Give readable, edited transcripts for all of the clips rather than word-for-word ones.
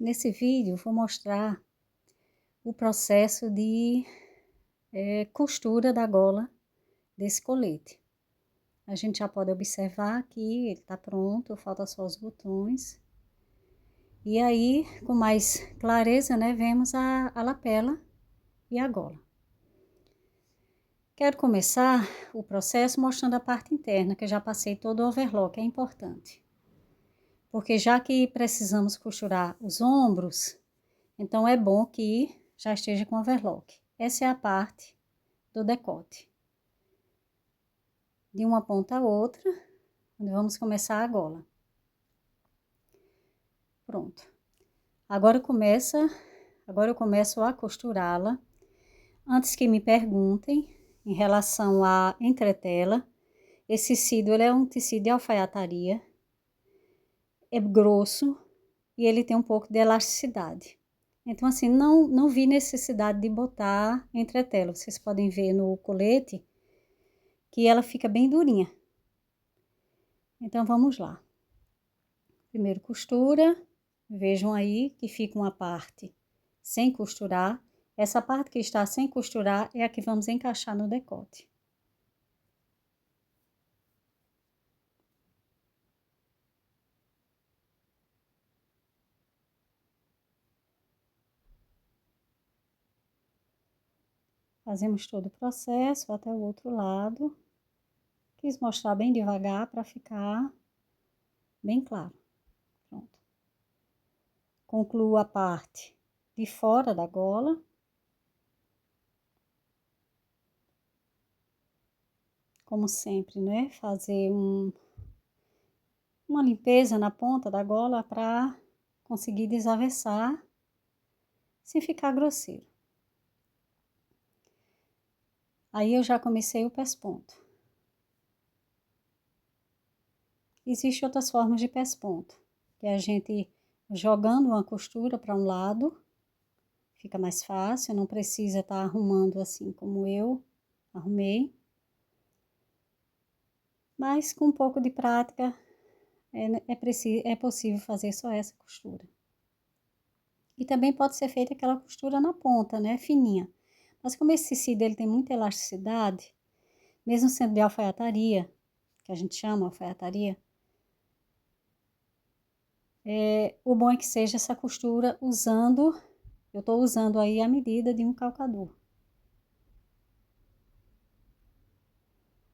Nesse vídeo, vou mostrar o processo de costura da gola desse colete. A gente já pode observar que ele tá pronto, falta só os botões. E aí, com mais clareza, né, vemos a lapela e a gola. Quero começar o processo mostrando a parte interna, que eu já passei todo o overlock, é importante. Porque já que precisamos costurar os ombros, então é bom que já esteja com overlock. Essa é a parte do decote. De uma ponta a outra, onde vamos começar a gola. Pronto. Agora eu começo a costurá-la. Antes que me perguntem em relação à entretela, esse tecido ele é um tecido de alfaiataria. É grosso e ele tem um pouco de elasticidade. Então, assim, não vi necessidade de botar entretela. Vocês podem ver no colete que ela fica bem durinha. Então, vamos lá. Primeiro costura, vejam aí que fica uma parte sem costurar. Essa parte que está sem costurar é a que vamos encaixar no decote. Fazemos todo o processo até o outro lado. Quis mostrar bem devagar para ficar bem claro. Pronto. Concluo a parte de fora da gola. Como sempre, né? Fazer uma limpeza na ponta da gola para conseguir desaversar sem ficar grosseiro. Aí eu já comecei o pesponto. Existem outras formas de pesponto, que é a gente jogando uma costura para um lado, fica mais fácil, não precisa estar arrumando assim como eu arrumei. Mas com um pouco de prática é possível fazer só essa costura. E também pode ser feita aquela costura na ponta, né, fininha. Mas como esse tecido ele tem muita elasticidade, mesmo sendo de alfaiataria, que a gente chama alfaiataria, o bom é que seja essa costura eu tô usando aí a medida de um calcador.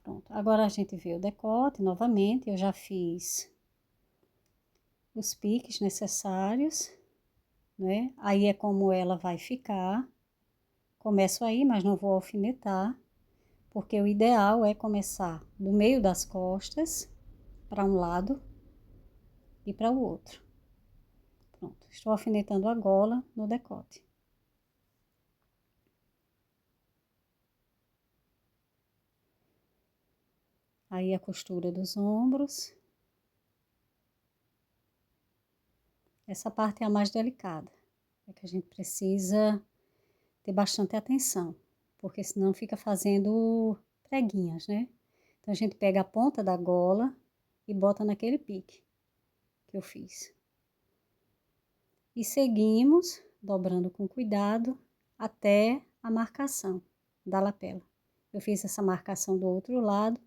Pronto, agora a gente vê o decote novamente, eu já fiz os piques necessários, né? Aí é como ela vai ficar. Começo aí, mas não vou alfinetar, porque o ideal é começar do meio das costas para um lado e para o outro. Pronto, estou alfinetando a gola no decote. Aí a costura dos ombros. Essa parte é a mais delicada, é que a gente precisa ter bastante atenção, porque senão fica fazendo preguinhas, né? Então a gente pega a ponta da gola e bota naquele pique que eu fiz. E seguimos dobrando com cuidado até a marcação da lapela. Eu fiz essa marcação do outro lado,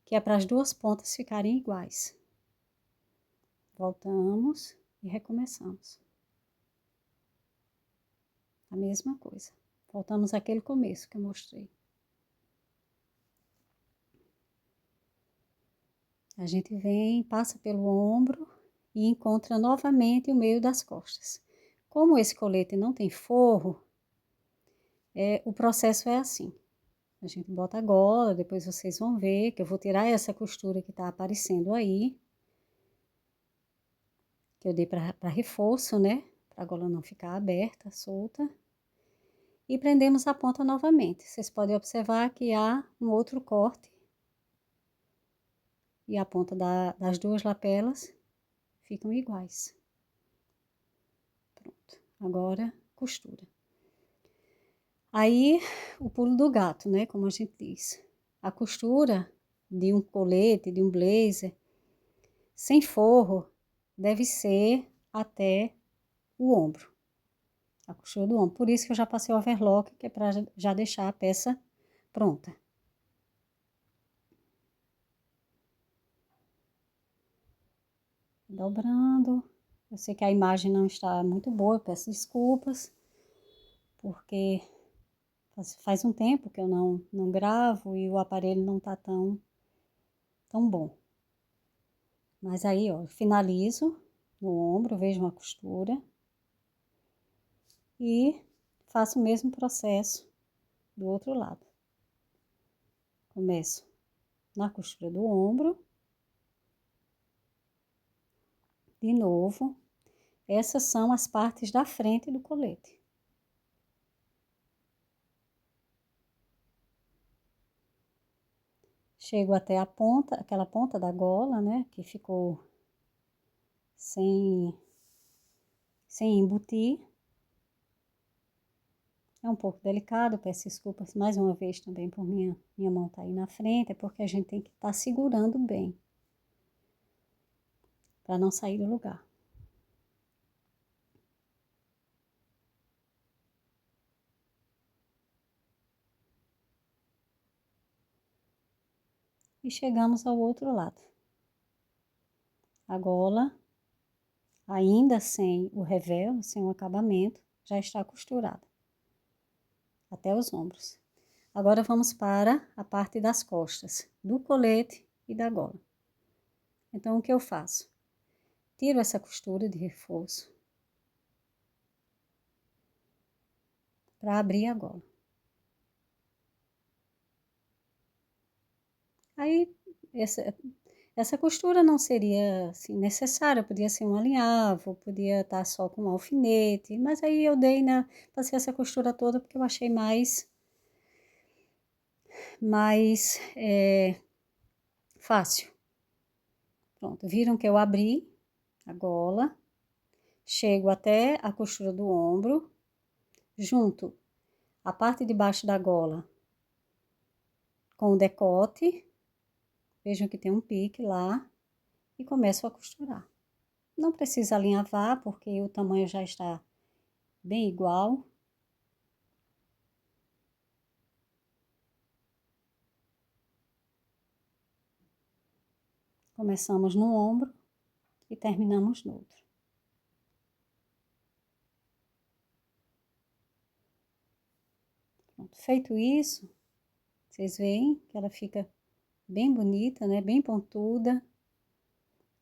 que é para as duas pontas ficarem iguais. Voltamos e recomeçamos. A mesma coisa. Voltamos àquele começo que eu mostrei. A gente vem, passa pelo ombro e encontra novamente o meio das costas. Como esse colete não tem forro, o processo é assim. A gente bota a gola, depois vocês vão ver que eu vou tirar essa costura que tá aparecendo aí. Que eu dei para reforço, né? Para a gola não ficar aberta, solta. E prendemos a ponta novamente. Vocês podem observar que há um outro corte. E a ponta das duas lapelas ficam iguais. Pronto. Agora, costura. Aí, o pulo do gato, né? Como a gente diz. A costura de um colete, de um blazer, sem forro, deve ser até o ombro, a costura do ombro. Por isso que eu já passei o overlock, que é para já deixar a peça pronta. Dobrando. Eu sei que a imagem não está muito boa, eu peço desculpas, porque faz um tempo que eu não gravo e o aparelho não tá tão bom. Mas aí, ó, eu finalizo no ombro, vejo uma costura e faço o mesmo processo do outro lado. Começo na costura do ombro. De novo, essas são as partes da frente do colete. Chego até a ponta, aquela ponta da gola, né, que ficou sem embutir. É um pouco delicado, peço desculpas mais uma vez também por minha mão tá aí na frente, é porque a gente tem que estar segurando bem, para não sair do lugar. E chegamos ao outro lado. A gola, ainda sem o revel, sem o acabamento, já está costurada até os ombros. Agora vamos para a parte das costas, do colete e da gola. Então, o que eu faço? Tiro essa costura de reforço para abrir a gola. Aí, essa costura não seria assim, necessária, podia ser um alinhavo, podia estar só com um alfinete, mas aí eu passei essa costura toda porque eu achei mais fácil. Pronto, viram que eu abri a gola, chego até a costura do ombro, junto a parte de baixo da gola com o decote, vejam que tem um pique lá, e começo a costurar. Não precisa alinhavar, porque o tamanho já está bem igual. Começamos no ombro e terminamos no outro. Pronto, feito isso, vocês veem que ela fica bem bonita, né? Bem pontuda.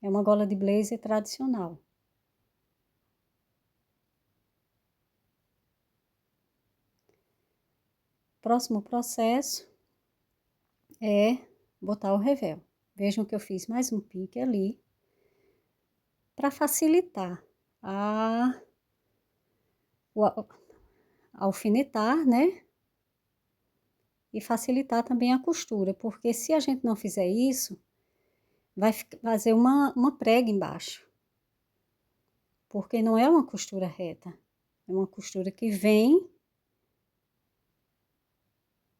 É uma gola de blazer tradicional. Próximo processo é botar o revel. Vejam que eu fiz mais um pique ali para facilitar o alfinetar, né? E facilitar também a costura, porque se a gente não fizer isso, vai fazer uma prega embaixo. Porque não é uma costura reta, é uma costura que vem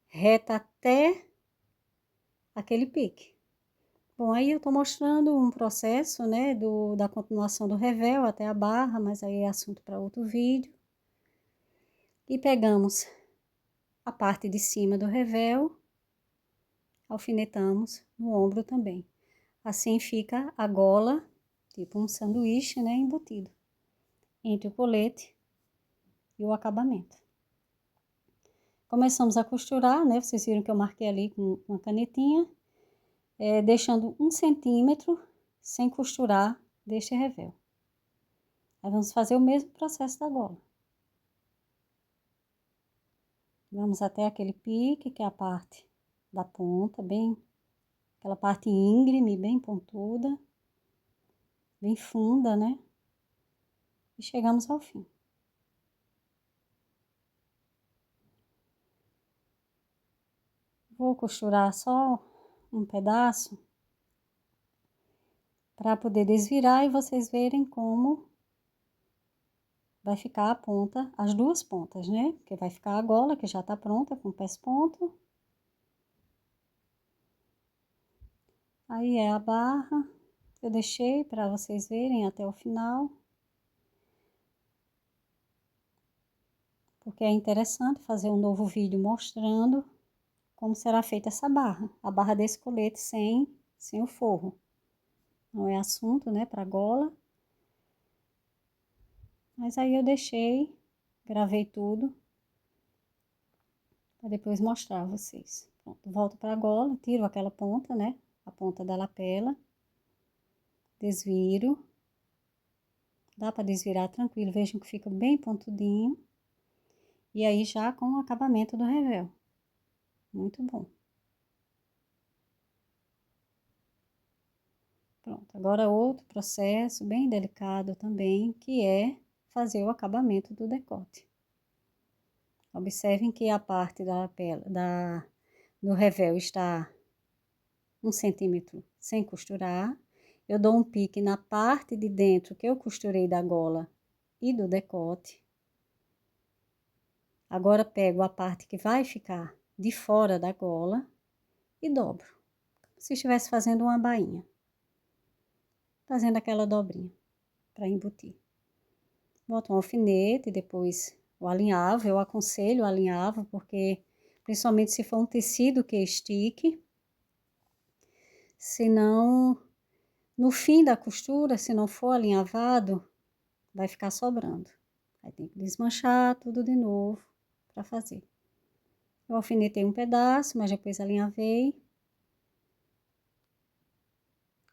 reta até aquele pique. Bom, aí eu tô mostrando um processo, né, da continuação do revel até a barra, mas aí é assunto para outro vídeo. E pegamos a parte de cima do revel, alfinetamos no ombro também. Assim fica a gola, tipo um sanduíche, né, embutido entre o colete e o acabamento. Começamos a costurar, né, vocês viram que eu marquei ali com uma canetinha, deixando 1 centímetro sem costurar deste revel. Aí vamos fazer o mesmo processo da gola. Vamos até aquele pique, que é a parte da ponta, aquela parte íngreme, bem pontuda, bem funda, né? E chegamos ao fim. Vou costurar só um pedaço para poder desvirar e vocês verem como vai ficar a ponta, as duas pontas, né? Porque vai ficar a gola, que já tá pronta com o pesponto. Aí é a barra, eu deixei para vocês verem até o final. porque é interessante fazer um novo vídeo mostrando como será feita essa barra, a barra desse colete sem o forro. Não é assunto, né, para gola. Mas aí eu deixei, gravei tudo, para depois mostrar a vocês. Pronto, volto para a gola, tiro aquela ponta, né, a ponta da lapela, desviro. Dá para desvirar tranquilo, vejam que fica bem pontudinho. E aí já com o acabamento do revel. Muito bom. Pronto, agora outro processo bem delicado também, que é fazer o acabamento do decote. Observem que a parte da lapela, do revel está 1 centímetro sem costurar. Eu dou um pique na parte de dentro que eu costurei da gola e do decote. Agora pego a parte que vai ficar de fora da gola e dobro, como se estivesse fazendo uma bainha. Fazendo aquela dobrinha para embutir. Boto um alfinete, depois o alinhavo, eu aconselho o alinhavo, porque principalmente se for um tecido que estique, senão no fim da costura, se não for alinhavado, vai ficar sobrando. Aí tem que desmanchar tudo de novo para fazer. Eu alfinetei um pedaço, mas depois alinhavei,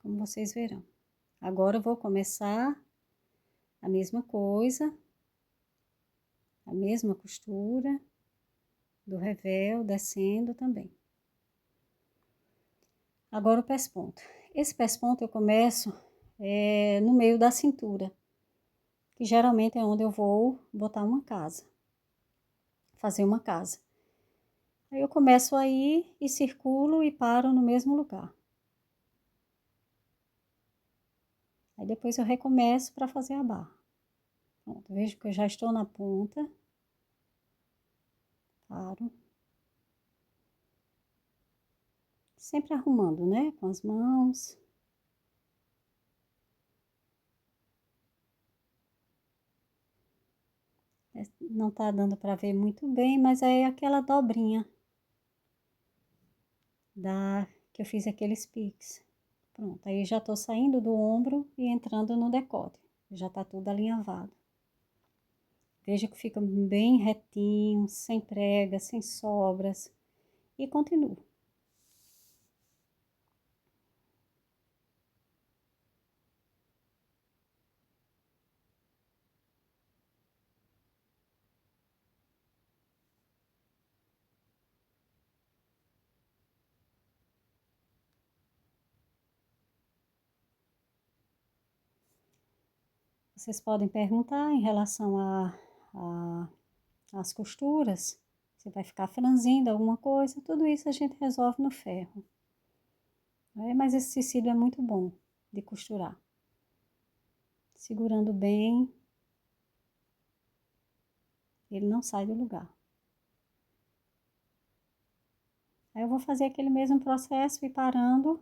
como vocês verão. Agora eu vou começar a mesma coisa, a mesma costura do revel, descendo também. Agora o pesponto. Esse pesponto eu começo no meio da cintura, que geralmente é onde eu vou botar uma casa, fazer uma casa. Aí eu começo aí e circulo e paro no mesmo lugar. Aí depois eu recomeço para fazer a barra. Pronto, vejo que eu já estou na ponta. Paro. Sempre arrumando, né, com as mãos. Não tá dando para ver muito bem, mas é aquela dobrinha que eu fiz aqueles piques. Pronto, aí já tô saindo do ombro e entrando no decote. Já tá tudo alinhavado. Veja que fica bem retinho, sem prega, sem sobras. E continuo. Vocês podem perguntar em relação às costuras, se vai ficar franzindo alguma coisa, tudo isso a gente resolve no ferro. Mas esse tecido é muito bom de costurar. Segurando bem, ele não sai do lugar. Aí eu vou fazer aquele mesmo processo e parando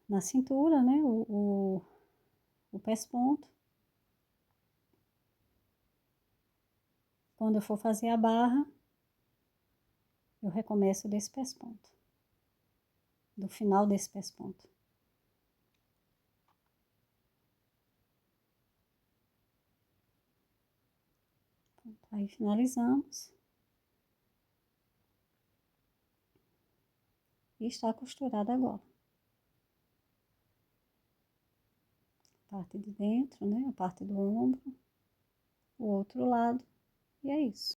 na cintura, né, o pesponto. Quando eu for fazer a barra, eu recomeço desse pesponto, do final desse pesponto. Aí finalizamos. E está costurada agora. A parte de dentro, né? A parte do ombro, o outro lado. E é isso.